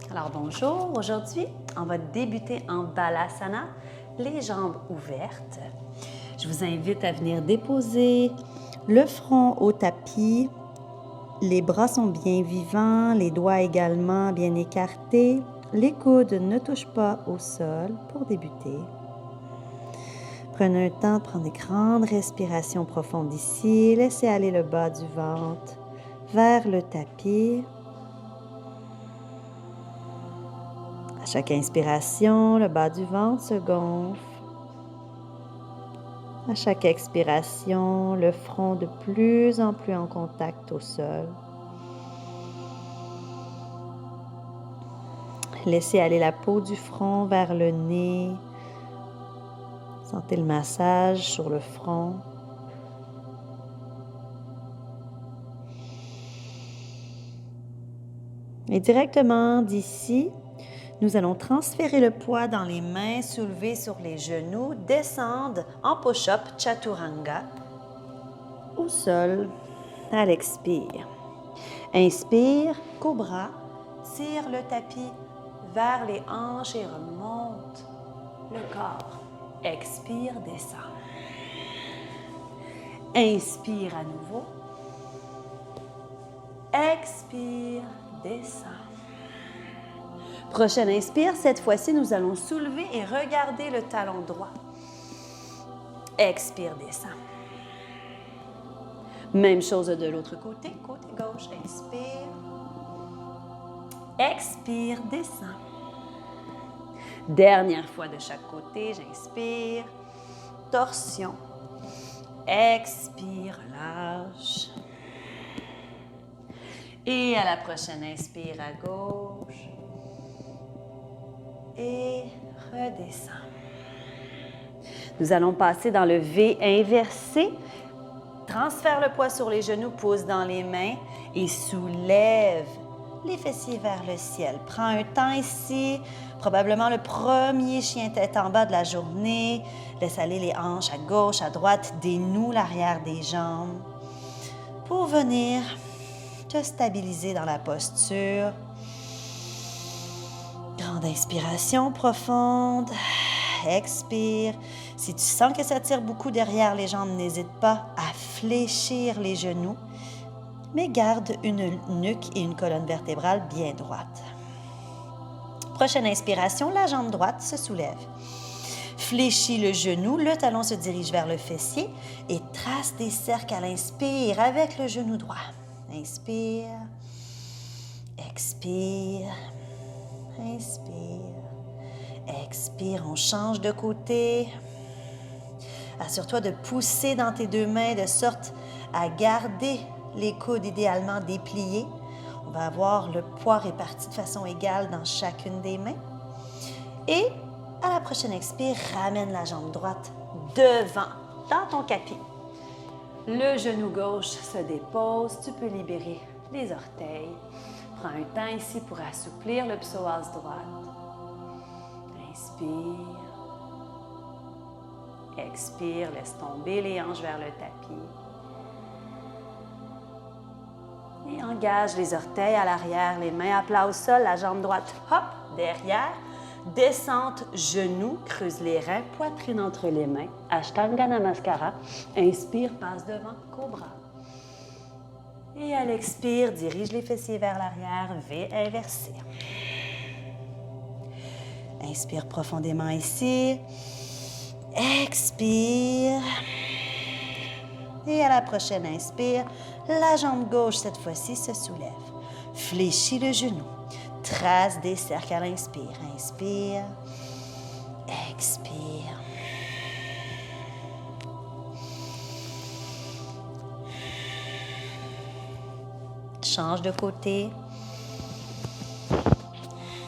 Alors bonjour, aujourd'hui on va débuter en Balasana, les jambes ouvertes. Je vous invite à venir déposer le front au tapis. Les bras sont bien vivants, les doigts également bien écartés. Les coudes ne touchent pas au sol pour débuter. Prenez un temps de prendre des grandes respirations profondes ici. Laissez aller le bas du ventre vers le tapis. À chaque inspiration, le bas du ventre se gonfle. À chaque expiration, le front de plus en plus en contact au sol. Laissez aller la peau du front vers le nez. Sentez le massage sur le front. Et directement d'ici, nous allons transférer le poids dans les mains, soulever sur les genoux, descendre en push-up Chaturanga au sol à l'expire. Inspire, cobra, tire le tapis vers les hanches et remonte le corps. Expire, descend. Inspire à nouveau. Expire, descend. Prochaine inspire, cette fois-ci, nous allons soulever et regarder le talon droit. Expire, descend. Même chose de l'autre côté, côté gauche, inspire. Expire, descend. Dernière fois de chaque côté, j'inspire. Torsion. Expire, lâche. Et à la prochaine inspire à gauche. Et redescend. Nous allons passer dans le V inversé. Transfère le poids sur les genoux, pousse dans les mains et soulève les fessiers vers le ciel. Prends un temps ici, probablement le premier chien tête en bas de la journée. Laisse aller les hanches à gauche, à droite, dénoue l'arrière des jambes pour venir te stabiliser dans la posture. Grande inspiration profonde. Expire. Si tu sens que ça tire beaucoup derrière les jambes, n'hésite pas à fléchir les genoux, mais garde une nuque et une colonne vertébrale bien droite. Prochaine inspiration, la jambe droite se soulève. Fléchis le genou, le talon se dirige vers le fessier et trace des cercles à l'inspire avec le genou droit. Inspire, expire, inspire. Expire, on change de côté. Assure-toi de pousser dans tes deux mains de sorte à garder les coudes idéalement dépliés. On va avoir le poids réparti de façon égale dans chacune des mains. Et à la prochaine expire, ramène la jambe droite devant, dans ton capi. Le genou gauche se dépose. Tu peux libérer les orteils. Prends un temps ici pour assouplir le psoas droite. Inspire. Expire, laisse tomber les hanches vers le tapis. Et engage les orteils à l'arrière, les mains à plat au sol, la jambe droite, hop, derrière. Descente, genoux, creuse les reins, poitrine entre les mains. Ashtanga Namaskara. Inspire, passe devant, cobra. Et à l'expire, dirige les fessiers vers l'arrière, V inversé. Inspire profondément ici. Expire. Et à la prochaine inspire, la jambe gauche cette fois-ci se soulève. Fléchis le genou. Trace des cercles à l'inspire. Inspire. Expire. Change de côté.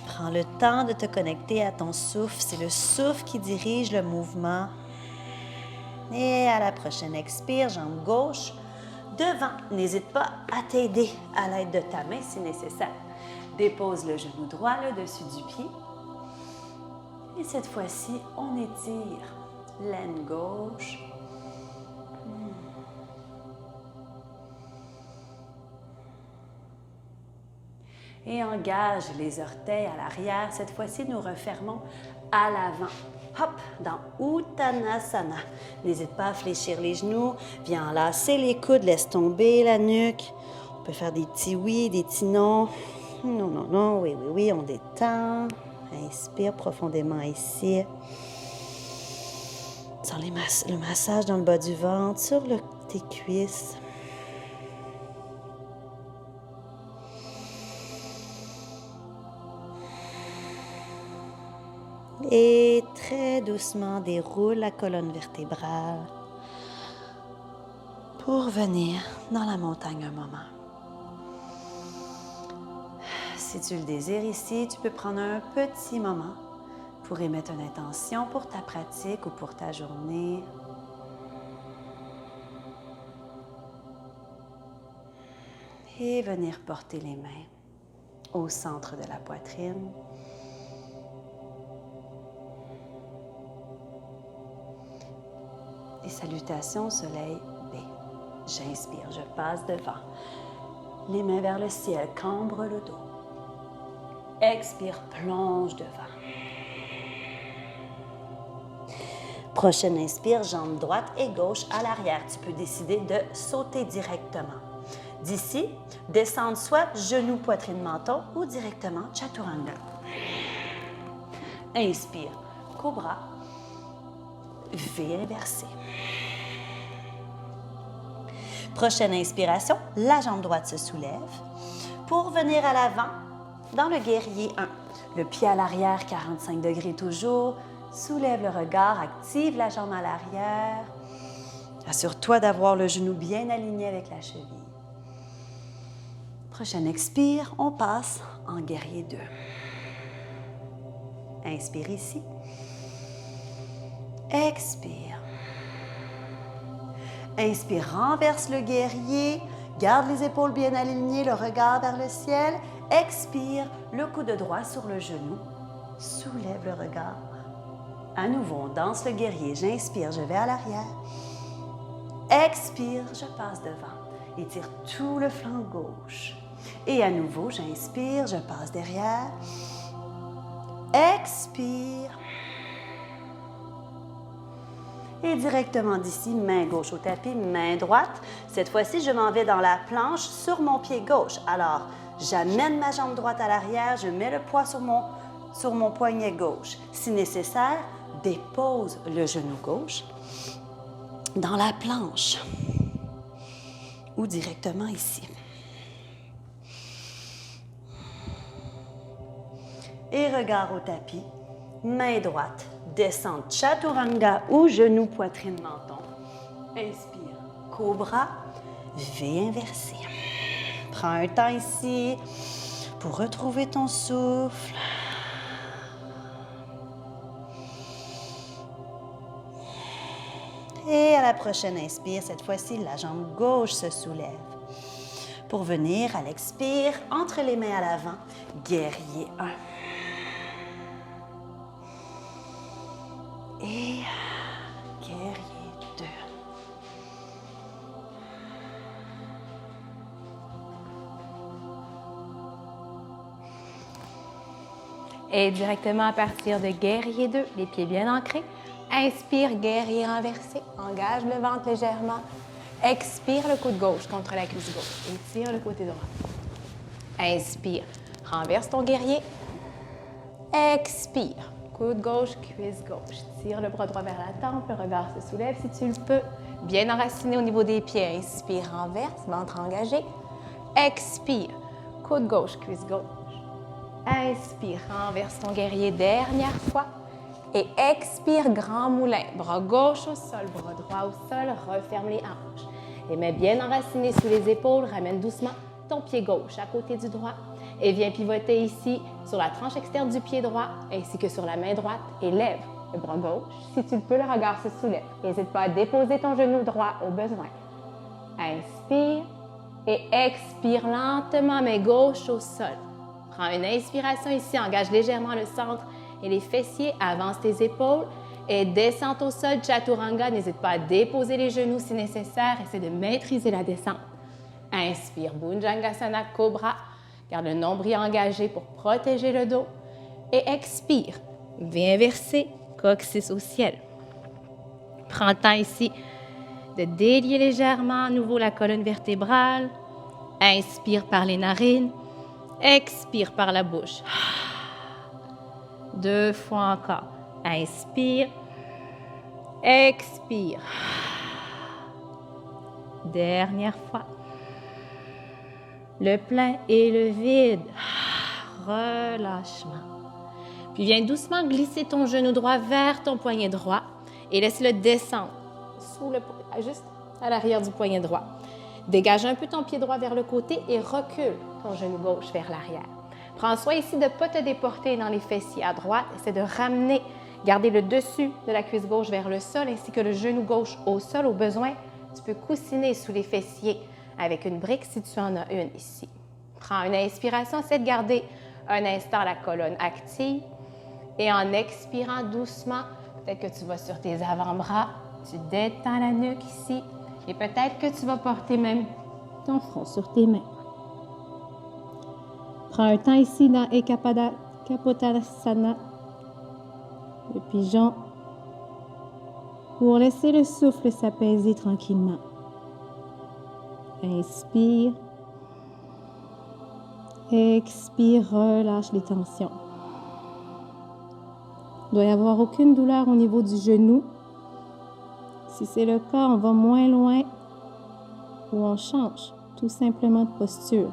Prends le temps de te connecter à ton souffle. C'est le souffle qui dirige le mouvement. Et à la prochaine expire, jambe gauche devant. N'hésite pas à t'aider à l'aide de ta main si nécessaire. Dépose le genou droit le dessus du pied. Et cette fois-ci, on étire l'aine gauche. Et engage les orteils à l'arrière. Cette fois-ci, nous refermons à l'avant. Hop, dans Uttanasana. N'hésite pas à fléchir les genoux. Viens enlacer les coudes, laisse tomber la nuque. On peut faire des petits oui, des petits non. Non, non, non, oui, oui, oui, on détend. Inspire profondément ici. Sens le massage dans le bas du ventre, sur tes cuisses. Et très doucement, déroule la colonne vertébrale pour venir dans la montagne un moment. Si tu le désires ici, tu peux prendre un petit moment pour émettre une intention pour ta pratique ou pour ta journée. Et venir porter les mains au centre de la poitrine. Et salutations soleil B. J'inspire, je passe devant. Les mains vers le ciel, cambre le dos. Expire, plonge devant. Prochaine inspire, jambes droite et gauche à l'arrière. Tu peux décider de sauter directement. D'ici, descendre soit genou, poitrine, menton ou directement Chaturanga. Inspire, cobra, V inversé. Prochaine inspiration, la jambe droite se soulève pour venir à l'avant dans le guerrier 1. Le pied à l'arrière, 45 degrés toujours. Soulève le regard, active la jambe à l'arrière. Assure-toi d'avoir le genou bien aligné avec la cheville. Prochaine expire, on passe en guerrier 2. Inspire ici. Expire. Inspire, renverse le guerrier. Garde les épaules bien alignées, le regard vers le ciel. Expire, le coude droit sur le genou. Soulève le regard. À nouveau, on danse le guerrier. J'inspire, je vais à l'arrière. Expire, je passe devant. Étire tout le flanc gauche. Et à nouveau, j'inspire, je passe derrière. Expire. Et directement d'ici, main gauche au tapis, main droite. Cette fois-ci, je m'en vais dans la planche sur mon pied gauche. Alors, j'amène ma jambe droite à l'arrière, je mets le poids sur mon poignet gauche. Si nécessaire, dépose le genou gauche dans la planche ou directement ici. Et regard au tapis, main droite, descente Chaturanga ou genou, poitrine, menton. Inspire, cobra, V inversé. Prends un temps ici pour retrouver ton souffle. Et à la prochaine inspire, cette fois-ci, la jambe gauche se soulève. Pour venir à l'expire, entre les mains à l'avant, guerrier 1. Et guerrier 2. Et directement à partir de guerrier 2, les pieds bien ancrés. Inspire, guerrier renversé. Engage le ventre légèrement. Expire le coude gauche contre la cuisse gauche. Étire le côté droit. Inspire. Renverse ton guerrier. Expire. Coude gauche, cuisse gauche. Tire le bras droit vers la tempe. Le regard se soulève si tu le peux. Bien enraciné au niveau des pieds. Inspire, renverse, ventre engagé. Expire. Coude gauche, cuisse gauche. Inspire, renverse ton guerrier dernière fois. Et expire, grand moulin. Bras gauche au sol, bras droit au sol. Referme les hanches. Les mains bien enracinées sous les épaules. Ramène doucement ton pied gauche à côté du droit. Et viens pivoter ici sur la tranche externe du pied droit ainsi que sur la main droite. Et lève le bras gauche. Si tu le peux, le regard se soulève. N'hésite pas à déposer ton genou droit au besoin. Inspire et expire lentement, mais gauche au sol. Prends une inspiration ici, engage légèrement le centre et les fessiers, avance tes épaules et descente au sol, Chaturanga. N'hésite pas à déposer les genoux si nécessaire, essaie de maîtriser la descente. Inspire, Bhujangasana, Cobra, Garde le nombril engagé pour protéger le dos. Et expire. Viens inverser, coccyx au ciel. Prends le temps ici de délier légèrement à nouveau la colonne vertébrale. Inspire par les narines. Expire par la bouche. 2 fois encore. Inspire. Expire. Dernière fois. Le plein et le vide. Relâchement. Puis viens doucement glisser ton genou droit vers ton poignet droit et laisse-le descendre juste à l'arrière du poignet droit. Dégage un peu ton pied droit vers le côté et recule ton genou gauche vers l'arrière. Prends soin ici de ne pas te déporter dans les fessiers à droite. Essaie de ramener, garder le dessus de la cuisse gauche vers le sol ainsi que le genou gauche au sol. Au besoin, tu peux coussiner sous les fessiers avec une brique si tu en as une ici. Prends une inspiration, essaie de garder un instant la colonne active. Et en expirant doucement, peut-être que tu vas sur tes avant-bras, tu détends la nuque ici et peut-être que tu vas porter même ton front sur tes mains. Prends un temps ici dans Kapotasana, le pigeon, pour laisser le souffle s'apaiser tranquillement. Inspire. Expire, relâche les tensions. Il ne doit y avoir aucune douleur au niveau du genou. Si c'est le cas, on va moins loin ou on change tout simplement de posture.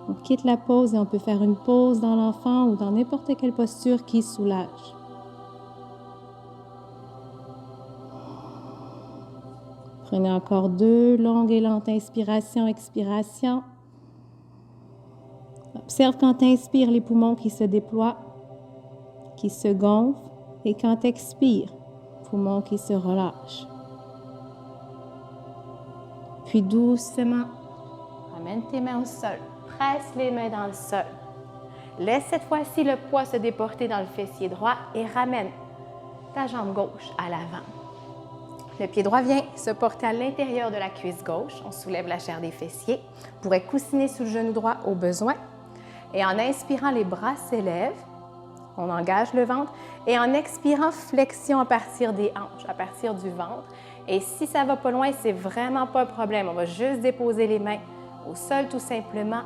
On quitte la pose et on peut faire une pause dans l'enfant ou dans n'importe quelle posture qui soulage. Prenez encore 2 longues et lentes inspirations, expirations. Observe quand tu inspires les poumons qui se déploient, qui se gonflent, et quand tu expires, poumons qui se relâchent. Puis doucement, ramène tes mains au sol, presse les mains dans le sol. Laisse cette fois-ci le poids se déporter dans le fessier droit et ramène ta jambe gauche à l'avant. Le pied droit vient se porter à l'intérieur de la cuisse gauche. On soulève la chair des fessiers. On pourrait coussiner sous le genou droit au besoin. Et en inspirant, les bras s'élèvent. On engage le ventre. Et en expirant, flexion à partir des hanches, à partir du ventre. Et si ça ne va pas loin, c'est vraiment pas un problème. On va juste déposer les mains au sol tout simplement.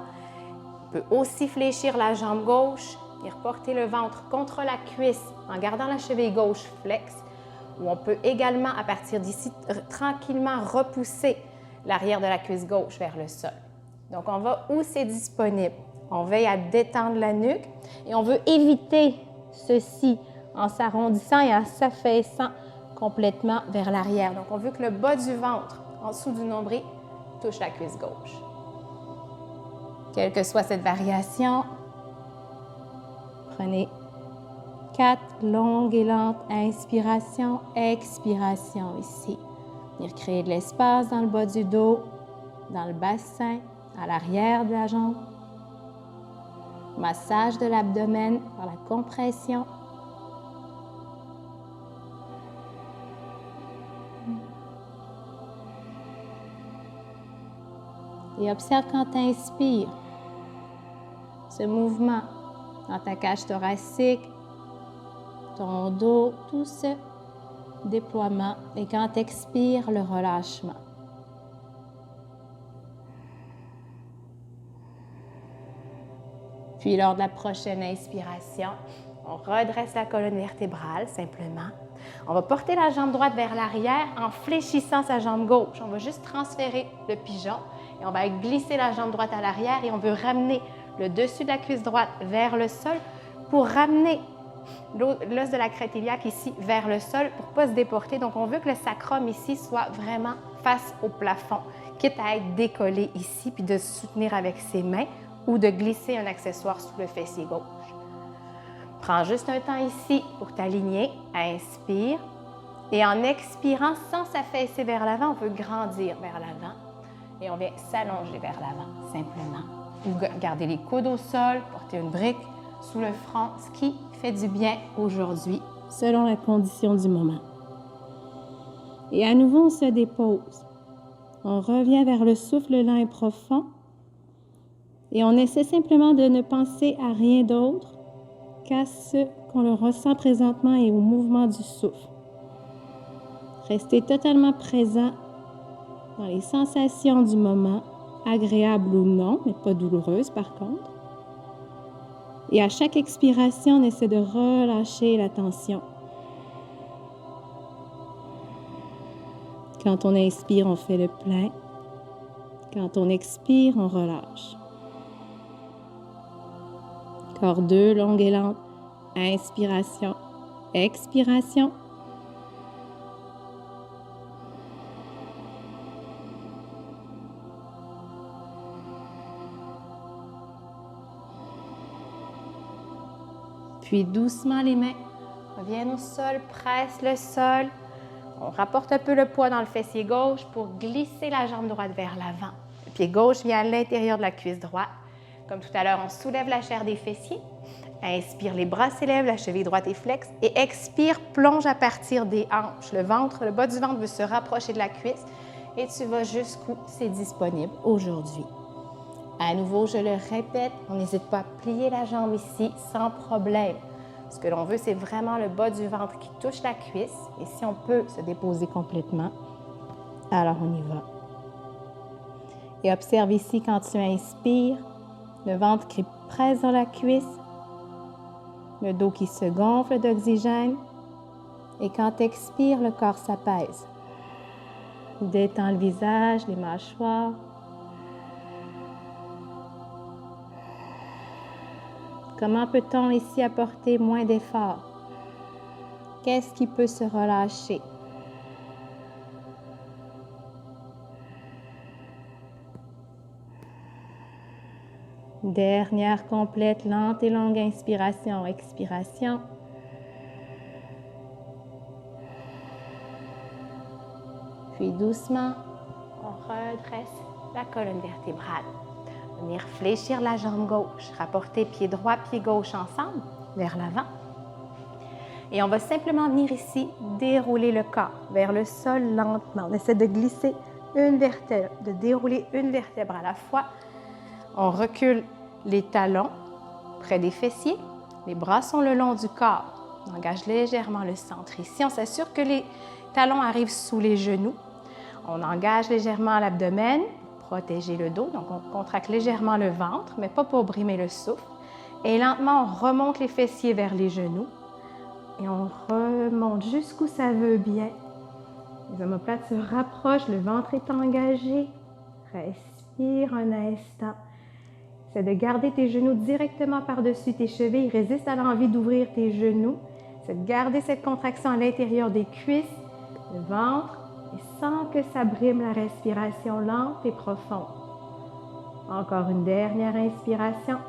On peut aussi fléchir la jambe gauche et reporter le ventre contre la cuisse en gardant la cheville gauche flexe. Ou on peut également, à partir d'ici, tranquillement repousser l'arrière de la cuisse gauche vers le sol. Donc, on va où c'est disponible. On veille à détendre la nuque et on veut éviter ceci en s'arrondissant et en s'affaissant complètement vers l'arrière. Donc, on veut que le bas du ventre, en dessous du nombril, touche la cuisse gauche. Quelle que soit cette variation, prenez 4 longues et lentes inspirations, expirations ici. Venir créer de l'espace dans le bas du dos, dans le bassin, à l'arrière de la jambe. Massage de l'abdomen par la compression. Et observe quand tu inspires ce mouvement dans ta cage thoracique, ton dos, tout ce déploiement. Et quand tu expires, le relâchement. Puis, lors de la prochaine inspiration, on redresse la colonne vertébrale simplement. On va porter la jambe droite vers l'arrière en fléchissant sa jambe gauche. On va juste transférer le pigeon et on va glisser la jambe droite à l'arrière et on veut ramener le dessus de la cuisse droite vers le sol pour ramener l'os de la crête iliaque ici vers le sol pour ne pas se déporter. Donc, on veut que le sacrum ici soit vraiment face au plafond, quitte à être décollé ici puis de se soutenir avec ses mains ou de glisser un accessoire sous le fessier gauche. Prends juste un temps ici pour t'aligner. Inspire. Et en expirant, sans s'affaisser vers l'avant, on veut grandir vers l'avant. Et on vient s'allonger vers l'avant, simplement. Ou garder les coudes au sol, porter une brique sous le front, ce qui fait du bien aujourd'hui, selon la condition du moment. Et à nouveau, on se dépose. On revient vers le souffle lent et profond. Et on essaie simplement de ne penser à rien d'autre qu'à ce qu'on ressent présentement et au mouvement du souffle. Restez totalement présent dans les sensations du moment, agréables ou non, mais pas douloureuses par contre. Et à chaque expiration, on essaie de relâcher la tension. Quand on inspire, on fait le plein. Quand on expire, on relâche. Corps 2, longue et lente. Inspiration, expiration. Puis doucement les mains reviennent au sol, presse le sol. On rapporte un peu le poids dans le fessier gauche pour glisser la jambe droite vers l'avant. Le pied gauche vient à l'intérieur de la cuisse droite. Comme tout à l'heure, on soulève la chair des fessiers. Inspire, les bras s'élèvent, la cheville droite est flexe. Et expire, plonge à partir des hanches. Le ventre, le bas du ventre veut se rapprocher de la cuisse. Et tu vas jusqu'où c'est disponible aujourd'hui. À nouveau, je le répète, on n'hésite pas à plier la jambe ici sans problème. Ce que l'on veut, c'est vraiment le bas du ventre qui touche la cuisse. Et si on peut se déposer complètement, alors on y va. Et observe ici quand tu inspires, le ventre qui presse dans la cuisse, le dos qui se gonfle d'oxygène. Et quand tu expires, le corps s'apaise. Détends le visage, les mâchoires. Comment peut-on ici apporter moins d'effort? Qu'est-ce qui peut se relâcher? Dernière complète, lente et longue inspiration, expiration. Puis doucement, on redresse la colonne vertébrale. Venir fléchir la jambe gauche, rapporter pied droit, pied gauche ensemble, vers l'avant. Et on va simplement venir ici dérouler le corps vers le sol lentement. On essaie de glisser une vertèbre, de dérouler une vertèbre à la fois. On recule les talons près des fessiers. Les bras sont le long du corps. On engage légèrement le centre. Ici, on s'assure que les talons arrivent sous les genoux. On engage légèrement l'abdomen. Protéger le dos, donc on contracte légèrement le ventre, mais pas pour brimer le souffle. Et lentement, on remonte les fessiers vers les genoux et on remonte jusqu'où ça veut bien. Les omoplates se rapprochent, le ventre est engagé. Respire un instant. C'est de garder tes genoux directement par-dessus tes chevilles. Résiste à l'envie d'ouvrir tes genoux. C'est de garder cette contraction à l'intérieur des cuisses, le ventre, et sans que ça brime la respiration lente et profonde. Encore une dernière inspiration.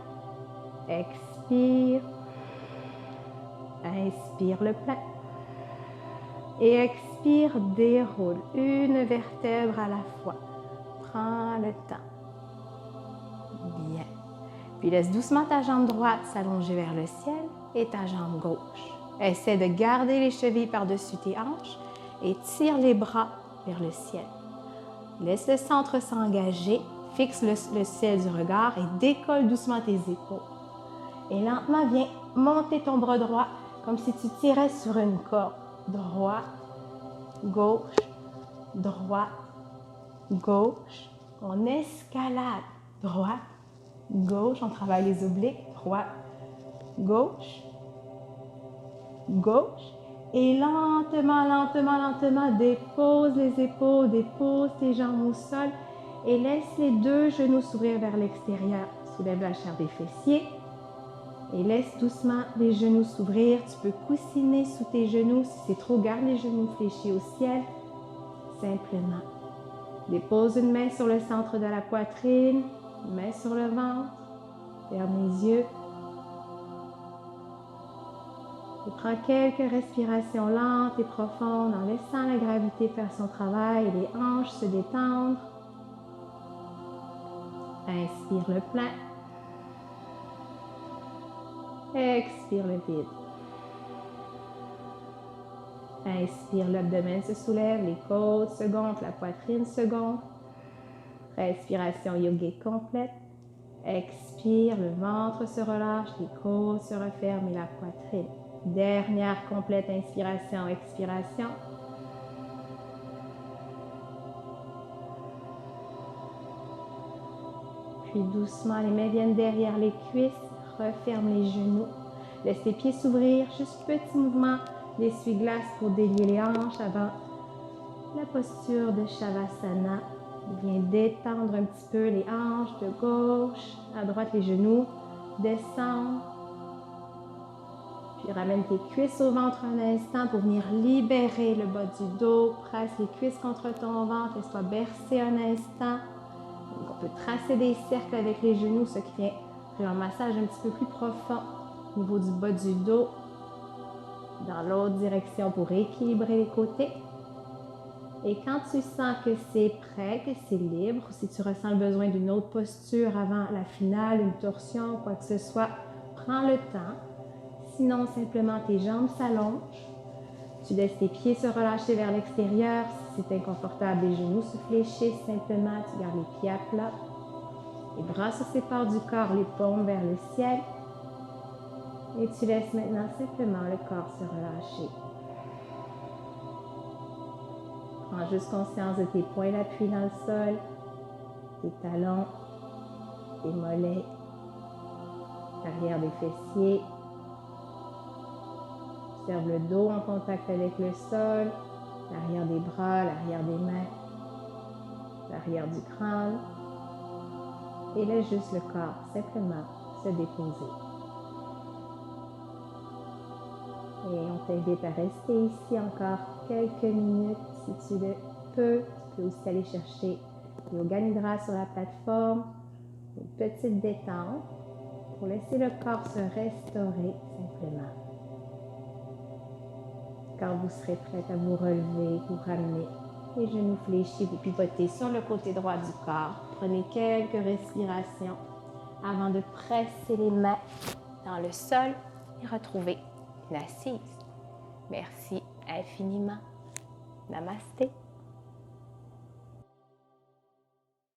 Expire. Inspire le plein. Et expire, déroule une vertèbre à la fois. Prends le temps. Bien. Puis laisse doucement ta jambe droite s'allonger vers le ciel et ta jambe gauche. Essaie de garder les chevilles par-dessus tes hanches et tire les bras vers le ciel. Laisse le centre s'engager, fixe le ciel du regard et décolle doucement tes épaules. Et lentement, viens monter ton bras droit comme si tu tirais sur une corde. Droite, gauche, droite, gauche. On escalade. Droite, gauche. On travaille les obliques. Droite, gauche, gauche. Et lentement, lentement, lentement, dépose les épaules, dépose tes jambes au sol et laisse les deux genoux s'ouvrir vers l'extérieur. Soulève la chair des fessiers et laisse doucement les genoux s'ouvrir. Tu peux coussiner sous tes genoux. Si c'est trop, garde les genoux fléchis au ciel. Simplement. Dépose une main sur le centre de la poitrine, une main sur le ventre. Ferme les yeux. Et prends quelques respirations lentes et profondes en laissant la gravité faire son travail et les hanches se détendre. Inspire le plein. Expire le vide. Inspire, l'abdomen se soulève, les côtes se gonflent, la poitrine se gonfle. Respiration yogique complète. Expire, le ventre se relâche, les côtes se referment et la poitrine. Dernière complète inspiration, expiration. Puis doucement, les mains viennent derrière les cuisses, referme les genoux. Laisse tes pieds s'ouvrir, juste petit mouvement d'essuie-glace pour délier les hanches avant la posture de Shavasana. Viens détendre un petit peu les hanches de gauche à droite, les genoux. Descends. Puis ramène tes cuisses au ventre un instant pour venir libérer le bas du dos. Presse les cuisses contre ton ventre. Laisse-toi bercer un instant. Donc, on peut tracer des cercles avec les genoux, ce qui vient faire un massage un petit peu plus profond au niveau du bas du dos. Dans l'autre direction pour équilibrer les côtés. Et quand tu sens que c'est prêt, que c'est libre, si tu ressens le besoin d'une autre posture avant la finale, une torsion, quoi que ce soit, prends le temps. Sinon, simplement tes jambes s'allongent. Tu laisses tes pieds se relâcher vers l'extérieur. Si c'est inconfortable, les genoux se fléchissent simplement. Tu gardes les pieds à plat. Les bras se séparent du corps, les paumes vers le ciel. Et tu laisses maintenant simplement le corps se relâcher. Prends juste conscience de tes points d'appui dans le sol, tes talons, tes mollets, l'arrière des fessiers. Observe le dos en contact avec le sol, l'arrière des bras, l'arrière des mains, l'arrière du crâne. Et laisse juste le corps simplement se déposer. Et on t'invite à rester ici encore quelques minutes si tu le peux. Tu peux aussi aller chercher Yoga Nidra sur la plateforme. Une petite détente pour laisser le corps se restaurer simplement. Quand vous serez prête à vous relever, vous ramenez les genoux fléchis, vous pivotez sur le côté droit du corps. Prenez quelques respirations avant de presser les mains dans le sol et retrouver une assise. Merci infiniment. Namasté.